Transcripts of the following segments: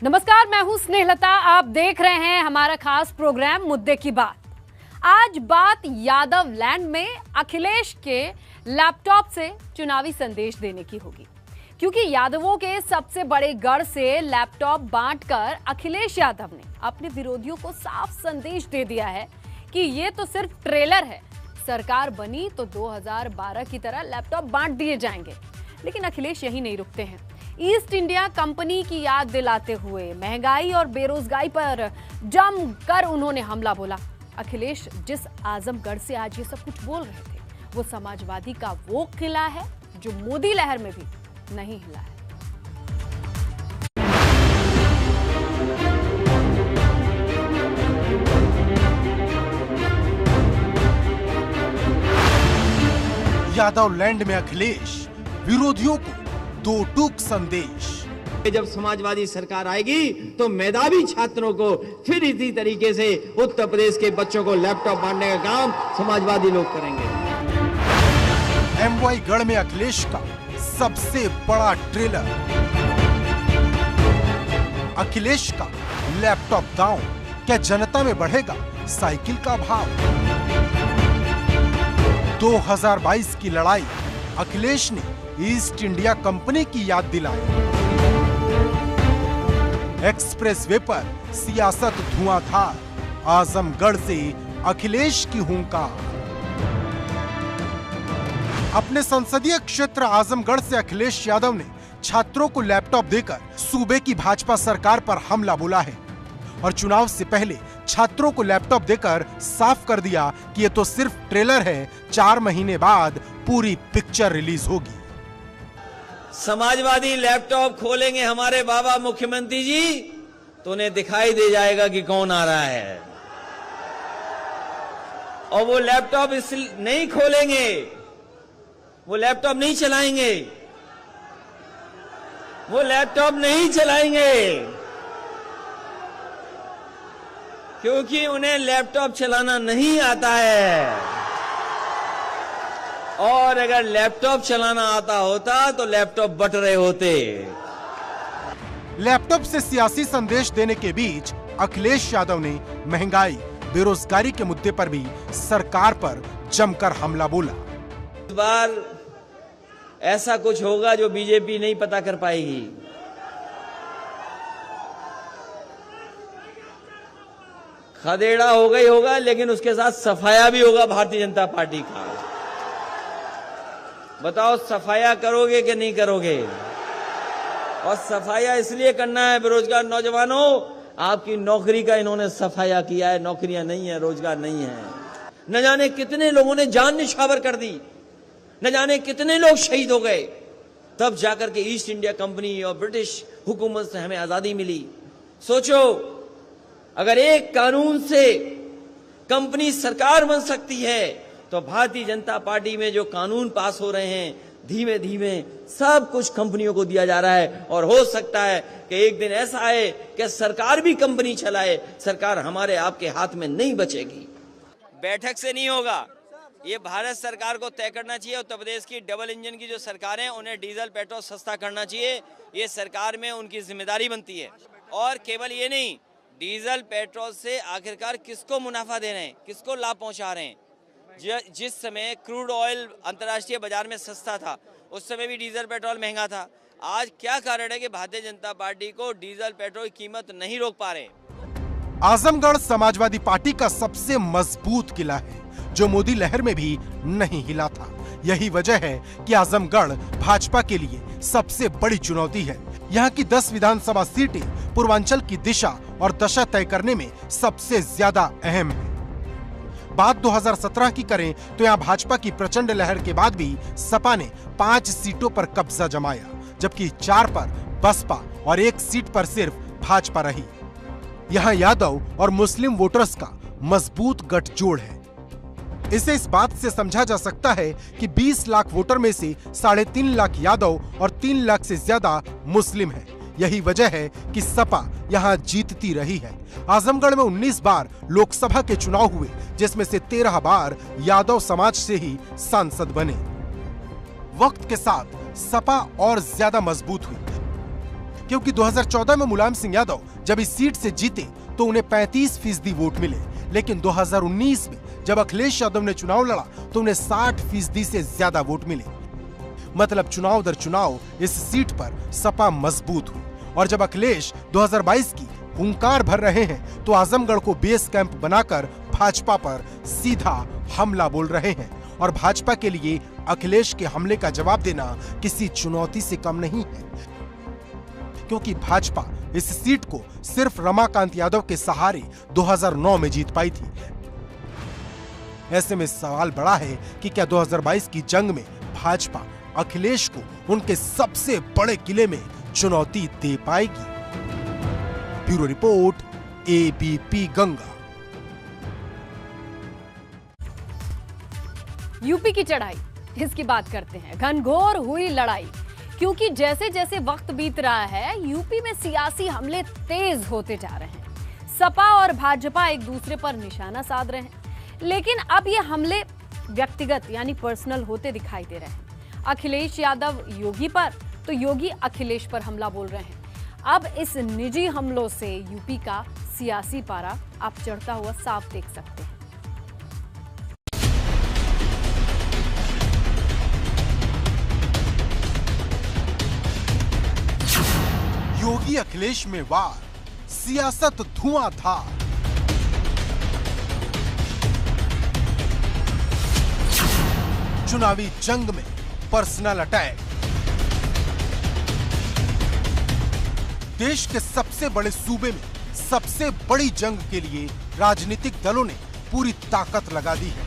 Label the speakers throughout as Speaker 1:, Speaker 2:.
Speaker 1: नमस्कार, मैं हूं स्नेहलता। आप देख रहे हैं हमारा खास प्रोग्राम मुद्दे की बात। आज बात यादव लैंड में अखिलेश के लैपटॉप से चुनावी संदेश देने की होगी, क्योंकि यादवों के सबसे बड़े गढ़ से लैपटॉप बांटकर अखिलेश यादव ने अपने विरोधियों को साफ संदेश दे दिया है कि ये तो सिर्फ ट्रेलर है, सरकार बनी तो 2012 की तरह लैपटॉप बांट दिए जाएंगे। लेकिन अखिलेश यही नहीं रुकते हैं। ईस्ट इंडिया कंपनी की याद दिलाते हुए महंगाई और बेरोजगारी पर जमकर उन्होंने हमला बोला। अखिलेश जिस आजमगढ़ से आज ये सब कुछ बोल रहे थे, वो समाजवादी का वो किला है जो मोदी लहर में भी नहीं हिला है।
Speaker 2: यादव लैंड में अखिलेश विरोधियों को दो टूक संदेश।
Speaker 3: जब समाजवादी सरकार आएगी तो मेधावी छात्रों को फिर इसी तरीके से उत्तर प्रदेश के बच्चों को लैपटॉप बांटने का काम समाजवादी लोग करेंगे।
Speaker 2: एमवाई गढ़ में अखिलेश का सबसे बड़ा ट्रेलर। अखिलेश का लैपटॉप दांव, क्या जनता में बढ़ेगा साइकिल का भाव? 2022 की लड़ाई अखिलेश ने ईस्ट इंडिया कंपनी की याद दिलाई। एक्सप्रेसवे पर सियासत धुआंधार, आजमगढ़ से अखिलेश की हुंकार। अपने संसदीय क्षेत्र आजमगढ़ से अखिलेश यादव ने छात्रों को लैपटॉप देकर सूबे की भाजपा सरकार पर हमला बोला है और चुनाव से पहले छात्रों को लैपटॉप देकर साफ कर दिया कि ये तो सिर्फ ट्रेलर है, 4 महीने बाद पूरी पिक्चर रिलीज होगी।
Speaker 3: समाजवादी लैपटॉप खोलेंगे हमारे बाबा मुख्यमंत्री जी तो उन्हें दिखाई दे जाएगा कि कौन आ रहा है, और वो लैपटॉप इसलिए नहीं खोलेंगे, वो लैपटॉप नहीं चलाएंगे, वो लैपटॉप नहीं चलाएंगे क्योंकि उन्हें लैपटॉप चलाना नहीं आता है। और अगर लैपटॉप चलाना आता होता तो लैपटॉप बट रहे होते।
Speaker 2: लैपटॉप से सियासी संदेश देने के बीच अखिलेश यादव ने महंगाई, बेरोजगारी के मुद्दे पर भी सरकार पर जमकर हमला बोला।
Speaker 3: इस बार ऐसा कुछ होगा जो बीजेपी नहीं पता कर पाएगी। खदेड़ा होगा ही होगा, लेकिन उसके साथ सफाया भी होगा भारतीय जनता पार्टी का। बताओ सफाया करोगे कि नहीं करोगे? और सफाया इसलिए करना है बेरोजगार नौजवानों, आपकी नौकरी का इन्होंने सफाया किया है, नौकरियां नहीं है, रोजगार नहीं है। न जाने कितने लोगों ने जान निछावर कर दी, न जाने कितने लोग शहीद हो गए, तब जाकर के ईस्ट इंडिया कंपनी और ब्रिटिश हुकूमत से हमें आजादी मिली। सोचो, अगर एक कानून से कंपनी सरकार बन सकती है तो भारतीय जनता पार्टी में जो कानून पास हो रहे हैं, धीमे धीमे सब कुछ कंपनियों को दिया जा रहा है। और हो सकता है कि एक दिन ऐसा आए कि सरकार भी कंपनी चलाए, सरकार हमारे आपके हाथ में नहीं बचेगी। बैठक से नहीं होगा, ये भारत सरकार को तय करना चाहिए। उत्तर प्रदेश की डबल इंजन की जो सरकारें, उन्हें डीजल पेट्रोल सस्ता करना चाहिए, ये सरकार में उनकी जिम्मेदारी बनती है। और केवल ये नहीं, डीजल पेट्रोल से आखिरकार किसको मुनाफा दे रहे हैं, किसको लाभ पहुंचा रहे हैं? जिस समय क्रूड ऑयल अंतर्राष्ट्रीय बाजार में सस्ता था, उस समय भी डीजल पेट्रोल महंगा था। आज क्या कारण है कि भारतीय जनता पार्टी को डीजल पेट्रोल की कीमत नहीं रोक पा रहे?
Speaker 2: आजमगढ़ समाजवादी पार्टी का सबसे मजबूत किला है जो मोदी लहर में भी नहीं हिला था। यही वजह है कि आजमगढ़ भाजपा के लिए सबसे बड़ी चुनौती है। यहाँ की 10 विधानसभा सीटें पूर्वांचल की दिशा और दशा तय करने में सबसे ज्यादा अहम है। बात 2017 की करें तो यहाँ भाजपा की प्रचंड लहर के बाद भी सपा ने 5 सीटों पर कब्जा जमाया, जबकि 4 पर बसपा और 1 सीट पर सिर्फ भाजपा रही। यहाँ यादव और मुस्लिम वोटर्स का मजबूत गठजोड़ है। इसे इस बात से समझा जा सकता है कि 20 लाख वोटर में से 3.5 लाख यादव और 3 लाख से ज्यादा मुस्लिम हैं। यही वजह है कि सपा यहाँ जीतती रही है। आजमगढ़ में 19 बार लोकसभा के चुनाव हुए, जिसमें से 13 बार यादव समाज से ही सांसद बने। वक्त के साथ सपा और ज्यादा मजबूत हुई, क्योंकि 2014 में मुलायम सिंह यादव जब इस सीट से जीते तो उन्हें 35% वोट मिले, लेकिन 2019 में जब अखिलेश यादव ने चुनाव लड़ा तो उन्हें 60% से ज्यादा वोट मिले। मतलब चुनाव दर चुनाव इस सीट पर सपा मजबूत हुई। और जब अखिलेश 2022 की हुंकार भर रहे हैं तो आजमगढ़ को बेस कैंप बनाकर भाजपा पर सीधा हमला बोल रहे हैं। और भाजपा के लिए अखिलेश के हमले का जवाब देना किसी चुनौती से कम नहीं है, क्योंकि भाजपा इस सीट को सिर्फ रमाकांत यादव के सहारे 2009 में जीत पाई थी। ऐसे में सवाल बड़ा है कि क्या 2022 की जंग में भाजपा अखिलेश को उनके सबसे बड़े किले में चुनौती दे पाएगी। Bureau report, ABP Ganga.
Speaker 1: UP की चढ़ाई, इसकी बात करते हैं। घनघोर हुई लड़ाई, क्योंकि जैसे जैसे वक्त बीत रहा है यूपी में सियासी हमले तेज होते जा रहे हैं। सपा और भाजपा एक दूसरे पर निशाना साध रहे हैं, लेकिन अब ये हमले व्यक्तिगत यानी पर्सनल होते दिखाई दे रहे हैं। अखिलेश यादव योगी पर तो योगी अखिलेश पर हमला बोल रहे हैं। अब इस निजी हमलों से यूपी का सियासी पारा आप चढ़ता हुआ साफ देख सकते हैं।
Speaker 2: योगी अखिलेश में वार, सियासत धुआंधार। चुनावी जंग में पर्सनल अटैक। देश के सबसे बड़े सूबे में सबसे बड़ी जंग के लिए राजनीतिक दलों ने पूरी ताकत लगा दी है।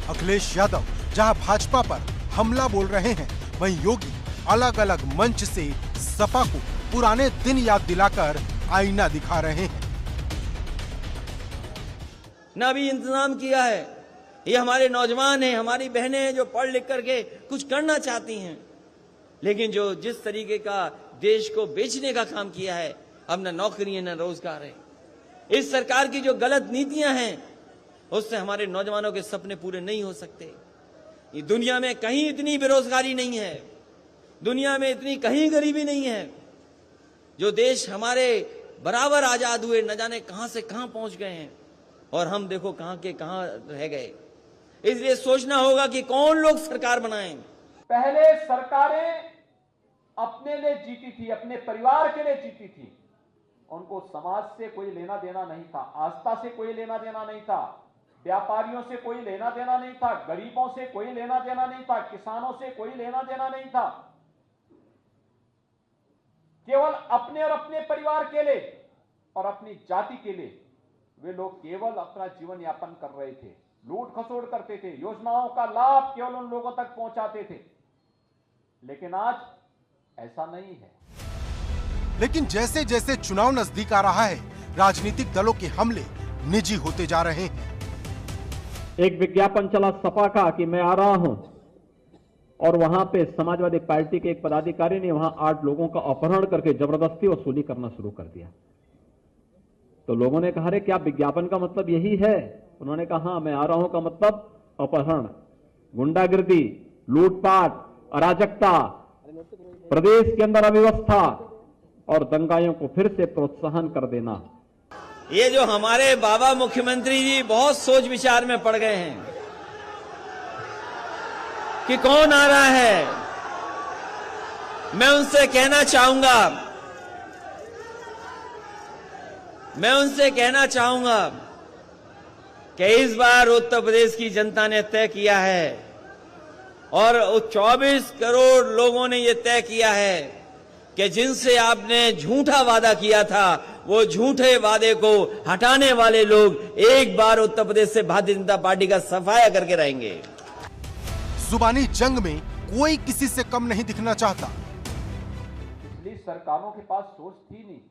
Speaker 2: अखिलेश यादव जहां भाजपा पर हमला बोल रहे हैं, वहीं योगी अलग अलग मंच से सपा को पुराने दिन याद दिलाकर आईना दिखा रहे हैं।
Speaker 3: ना भी इंतजाम किया है। ये हमारे नौजवान हैं, हमारी बहनें हैं जो पढ़ लिख करके कुछ करना चाहती हैं, लेकिन जो जिस तरीके का देश को बेचने का काम किया है, अब न नौकरी है न रोजगार है। इस सरकार की जो गलत नीतियां हैं उससे हमारे नौजवानों के सपने पूरे नहीं हो सकते। ये दुनिया में कहीं इतनी बेरोजगारी नहीं है, दुनिया में इतनी कहीं गरीबी नहीं है। जो देश हमारे बराबर आजाद हुए न जाने कहां से कहां पहुंच गए हैं, और हम देखो कहां के कहां रह गए। इसलिए सोचना होगा कि कौन लोग सरकार बनाएं।
Speaker 4: पहले सरकारें अपने लिए जीती थी, अपने परिवार के लिए जीती थी। उनको समाज से कोई लेना देना नहीं था, आस्था से कोई लेना देना नहीं था, व्यापारियों से कोई लेना देना नहीं था, गरीबों से कोई लेना देना नहीं था, किसानों से कोई लेना देना नहीं था। केवल अपने और अपने परिवार के लिए और अपनी जाति के लिए वे लोग केवल अपना जीवन यापन कर रहे थे, लूट खसोट करते थे, योजनाओं का लाभ केवल उन लोगों तक पहुंचाते थे। लेकिन आज ऐसा नहीं है।
Speaker 2: लेकिन जैसे जैसे चुनाव नजदीक आ रहा है, राजनीतिक दलों के हमले निजी होते जा रहे हैं।
Speaker 5: एक विज्ञापन चला सपा का कि मैं आ रहा हूं, और वहां पे समाजवादी पार्टी के एक पदाधिकारी ने वहां 8 लोगों का अपहरण करके जबरदस्ती वसूली करना शुरू कर दिया। तो लोगों ने कहा, अरे क्या विज्ञापन का मतलब यही है? उन्होंने कहा, हाँ, मैं आ रहा हूं का मतलब अपहरण, गुंडागिर्दी, लूटपाट, अराजकता, प्रदेश के अंदर अव्यवस्था और दंगाइयों को फिर से प्रोत्साहन कर देना।
Speaker 3: ये जो हमारे बाबा मुख्यमंत्री जी बहुत सोच विचार में पड़ गए हैं कि कौन आ रहा है। मैं उनसे कहना चाहूंगा कि इस बार उत्तर प्रदेश की जनता ने तय किया है, और 24 करोड़ लोगों ने यह तय किया है कि जिनसे आपने झूठा वादा किया था, वो झूठे वादे को हटाने वाले लोग एक बार उत्तर प्रदेश से भारतीय जनता पार्टी का सफाया करके रहेंगे।
Speaker 2: जुबानी जंग में कोई किसी से कम नहीं दिखना चाहता।
Speaker 4: पिछली सरकारों के पास सोच थी नहीं।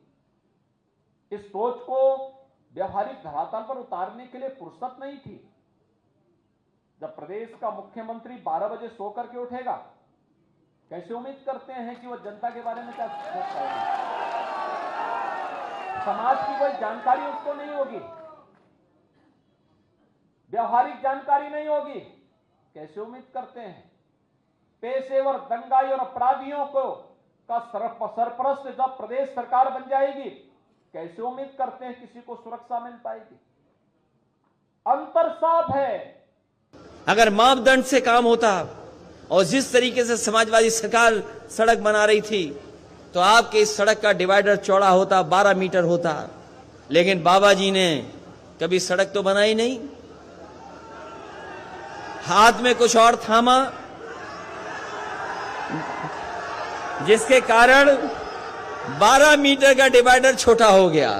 Speaker 4: इस सोच को व्यवहारिक धरातल पर उतारने के लिए फुर्सत नहीं थी। जब प्रदेश का मुख्यमंत्री 12 बजे सो करके उठेगा, कैसे उम्मीद करते हैं कि वो जनता के बारे में क्या सोच पाएगा? समाज की कोई जानकारी उसको नहीं होगी, व्यवहारिक जानकारी नहीं होगी, कैसे उम्मीद करते हैं पेशेवर दंगाई और अपराधियों को का सरपरस्त जब प्रदेश सरकार बन जाएगी, कैसे उम्मीद करते हैं किसी को सुरक्षा मिल पाएगी? अंतर साफ है।
Speaker 3: अगर मापदंड से काम होता और जिस तरीके से समाजवादी सरकार सड़क बना रही थी, तो आपके इस सड़क का डिवाइडर चौड़ा होता, 12 मीटर होता। लेकिन बाबा जी ने कभी सड़क तो बनाई नहीं, हाथ में कुछ और थामा, जिसके कारण 12 मीटर का डिवाइडर छोटा हो गया।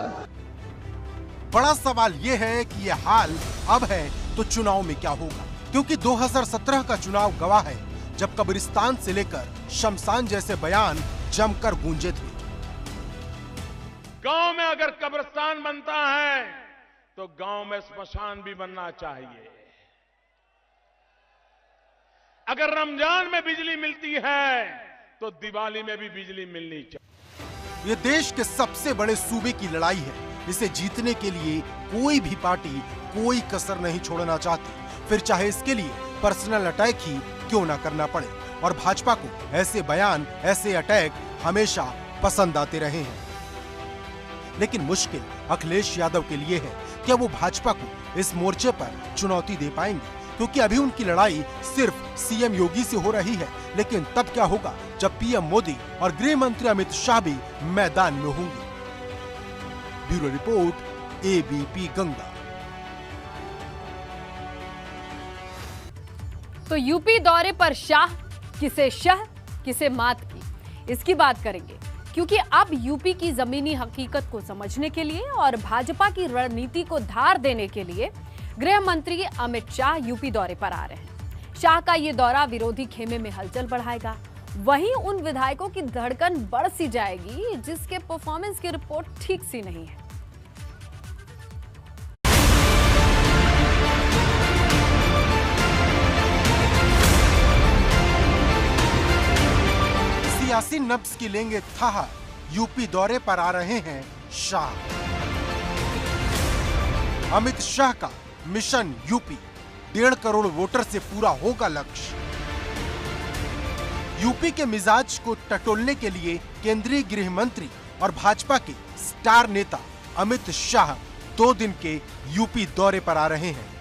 Speaker 2: बड़ा सवाल यह है कि यह हाल अब है तो चुनाव में क्या होगा, क्योंकि 2017 का चुनाव गवाह है जब कब्रिस्तान से लेकर शमशान जैसे बयान जमकर गूंजे थे।
Speaker 6: गांव में अगर कब्रिस्तान बनता है तो गांव में स्मशान भी बनना चाहिए। अगर रमजान में बिजली मिलती है तो दिवाली में भी बिजली मिलनी चाहिए।
Speaker 2: ये देश के सबसे बड़े सूबे की लड़ाई है। इसे जीतने के लिए कोई भी पार्टी कोई कसर नहीं छोड़ना चाहती, फिर चाहे इसके लिए पर्सनल अटैक ही क्यों ना करना पड़े। और भाजपा को ऐसे बयान, ऐसे अटैक हमेशा पसंद आते रहे हैं। लेकिन मुश्किल अखिलेश यादव के लिए है, क्या वो भाजपा को इस मोर्चे पर चुनौती दे पाएंगे? क्योंकि अभी उनकी लड़ाई सिर्फ सीएम योगी से हो रही है, लेकिन तब क्या होगा जब पीएम मोदी और गृह मंत्री अमित शाह भी मैदान में होंगे। Bureau report, ABP Ganga.
Speaker 1: तो यूपी दौरे पर शाह, किसे शह किसे मात की, इसकी बात करेंगे, क्योंकि अब यूपी की जमीनी हकीकत को समझने के लिए और भाजपा की रणनीति को धार देने के लिए गृह मंत्री अमित शाह यूपी दौरे पर आ रहे हैं। शाह का ये दौरा विरोधी खेमे में हलचल बढ़ाएगा, वहीं उन विधायकों की धड़कन बढ़ सी जाएगी जिसके परफॉर्मेंस की रिपोर्ट ठीक सी नहीं है।
Speaker 2: सियासी नब्ज की लेंगे थाह, यूपी दौरे पर आ रहे हैं शाह। अमित शाह का मिशन यूपी, 1.5 करोड़ वोटर से पूरा होगा लक्ष्य। यूपी के मिजाज को टटोलने के लिए केंद्रीय गृह मंत्री और भाजपा के स्टार नेता अमित शाह 2 दिन के यूपी दौरे पर आ रहे हैं।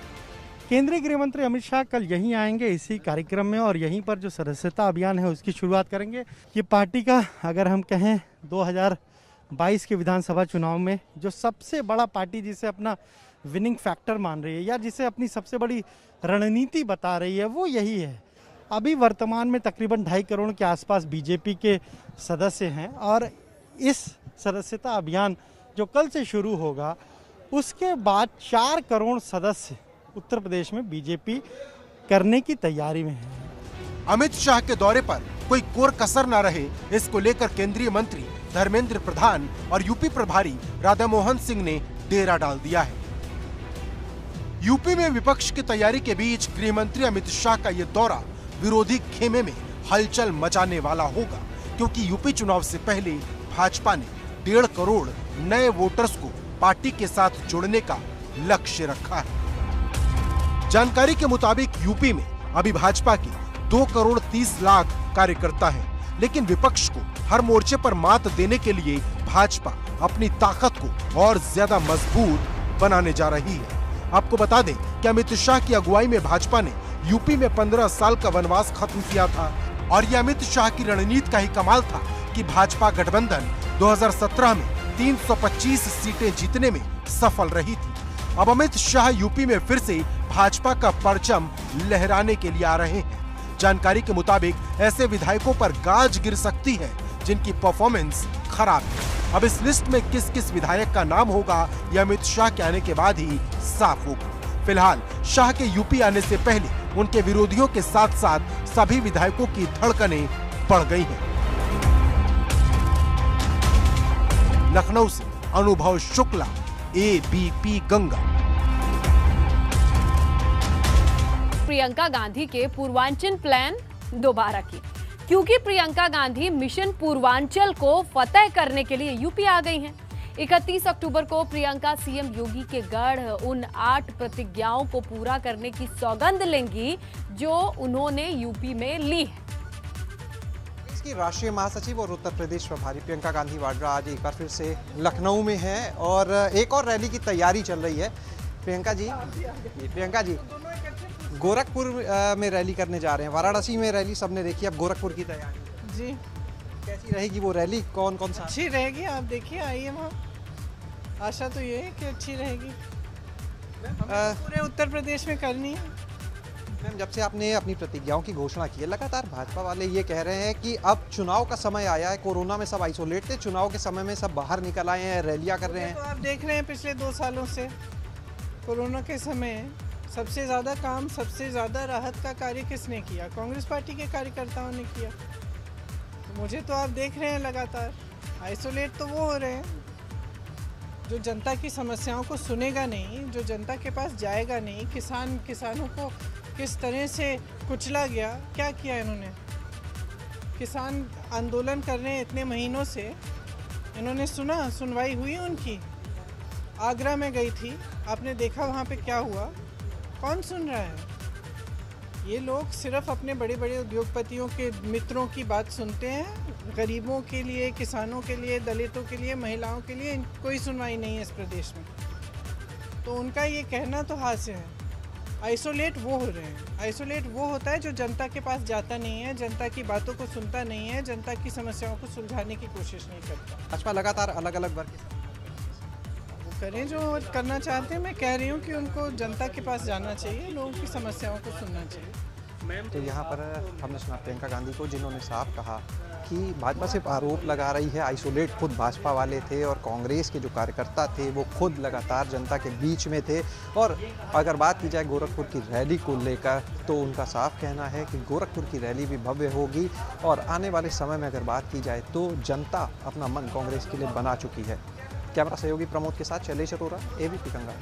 Speaker 7: केंद्रीय गृह मंत्री अमित शाह कल यहीं आएंगे इसी कार्यक्रम में, और यहीं पर जो सदस्यता अभियान है उसकी शुरुआत करेंगे। ये पार्टी का, अगर हम कहें 2022 के विधानसभा चुनाव में जो सबसे बड़ा पार्टी जिसे अपना विनिंग फैक्टर मान रही है या जिसे अपनी सबसे बड़ी रणनीति बता रही है, वो यही है। अभी वर्तमान में तकरीबन 2.5 करोड़ के आसपास बीजेपी के सदस्य हैं, और इस सदस्यता अभियान जो कल से शुरू होगा उसके बाद 4 करोड़ सदस्य उत्तर प्रदेश में बीजेपी करने की तैयारी में है।
Speaker 2: अमित शाह के दौरे पर कोई कोर कसर न रहे, इसको लेकर केंद्रीय मंत्री धर्मेंद्र प्रधान और यूपी प्रभारी राधा मोहन सिंह ने डेरा डाल दिया है। यूपी में विपक्ष की तैयारी के बीच गृह मंत्री अमित शाह का ये दौरा विरोधी खेमे में हलचल मचाने वाला होगा, क्योंकि यूपी चुनाव से पहले भाजपा ने 1.5 करोड़ नए वोटर्स को पार्टी के साथ जोड़ने का लक्ष्य रखा है। जानकारी के मुताबिक यूपी में अभी भाजपा के 2 करोड़ 30 लाख कार्यकर्ता हैं, लेकिन विपक्ष को हर मोर्चे पर मात देने के लिए भाजपा अपनी ताकत को और ज्यादा मजबूत बनाने जा रही है। आपको बता दें कि अमित शाह की अगुवाई में भाजपा ने यूपी में 15 साल का वनवास खत्म किया था, और ये अमित शाह की रणनीति का ही कमाल था कि भाजपा गठबंधन 2017 में 325 सीटें जीतने में सफल रही थी। अब अमित शाह यूपी में फिर से भाजपा का परचम लहराने के लिए आ रहे हैं। जानकारी के मुताबिक ऐसे विधायकों पर गाज गिर सकती है जिनकी परफॉर्मेंस खराब है। अब इस लिस्ट में किस किस विधायक का नाम होगा यह अमित शाह के आने के बाद ही साफ होगा। फिलहाल शाह के यूपी आने से पहले उनके विरोधियों के साथ साथ सभी विधायकों की धड़कनें बढ़ गई हैं। लखनऊ से अनुभव शुक्ला, एबीपी गंगा।
Speaker 1: प्रियंका गांधी के पूर्वांचल प्लान दोबारा की, क्योंकि प्रियंका गांधी मिशन पूर्वांचल को फतेह करने के लिए यूपी आ गई हैं। 31 अक्टूबर को प्रियंका सीएम योगी के गढ़ उन 8 प्रतिज्ञाओं को पूरा करने की सौगंध लेंगी जो उन्होंने यूपी में ली है।
Speaker 8: की राष्ट्रीय महासचिव और उत्तर प्रदेश प्रभारी प्रियंका गांधी वाड्रा आज एक बार फिर से लखनऊ में हैं और एक और रैली की तैयारी चल रही है। प्रियंका जी गोरखपुर में रैली करने जा रहे हैं। वाराणसी में रैली सबने देखी, अब गोरखपुर की तैयारी
Speaker 9: जी
Speaker 8: कैसी रहेगी वो रैली? कौन कौन सा?
Speaker 9: अच्छी रहेगी, आप देखिए, आइए वहाँ। आशा तो ये है कि अच्छी रहेगी। पूरे उत्तर प्रदेश में करनी है।
Speaker 8: मैम, जब से आपने अपनी प्रतिज्ञाओं की घोषणा की है, लगातार भाजपा वाले ये कह रहे हैं कि अब चुनाव का समय आया है। कोरोना में सब आइसोलेट थे, चुनाव के समय में सब बाहर निकल आए हैं, रैलियां कर रहे हैं।
Speaker 9: तो आप देख रहे हैं पिछले 2 सालों से कोरोना के समय सबसे ज़्यादा काम, सबसे ज़्यादा राहत का कार्य किसने किया? कांग्रेस पार्टी के कार्यकर्ताओं ने किया। तो मुझे तो आप देख रहे हैं लगातार आइसोलेट तो वो हो रहे हैं जो जनता की समस्याओं को सुनेगा नहीं, जो जनता के पास जाएगा नहीं। किसानों को किस तरह से कुचला गया, क्या किया इन्होंने? किसान आंदोलन कर रहे हैं इतने महीनों से, इन्होंने सुनवाई हुई उनकी? आगरा में गई थी, आपने देखा वहाँ पे क्या हुआ? कौन सुन रहा है? ये लोग सिर्फ अपने बड़े बड़े उद्योगपतियों के मित्रों की बात सुनते हैं। गरीबों के लिए, किसानों के लिए, दलितों के लिए, महिलाओं के लिए कोई सुनवाई नहीं है इस प्रदेश में। तो उनका ये कहना तो हास्य है। आइसोलेट वो हो रहे हैं। आइसोलेट वो होता है जो जनता के पास जाता नहीं है, जनता की बातों को सुनता नहीं है, जनता की समस्याओं को सुलझाने की कोशिश नहीं करता।
Speaker 8: भाजपा लगातार अलग अलग वर्ग
Speaker 9: वो करें जो करना चाहते हैं। मैं कह रही हूँ कि उनको जनता के पास जाना चाहिए, लोगों की समस्याओं को सुनना चाहिए।
Speaker 8: तो यहाँ पर हमने सुना प्रियंका गांधी को, जिन्होंने साफ कहा कि भाजपा सिर्फ आरोप लगा रही है। आइसोलेट खुद भाजपा वाले थे और कांग्रेस के जो कार्यकर्ता थे वो खुद लगातार जनता के बीच में थे। और अगर बात की जाए गोरखपुर की रैली को लेकर तो उनका साफ कहना है कि गोरखपुर की रैली भी भव्य होगी और आने वाले समय में अगर बात की जाए तो जनता अपना मन कांग्रेस के लिए बना चुकी है। कैमरा सहयोगी प्रमोद के साथ शैलेश अरोरा, एबीपी गंगा।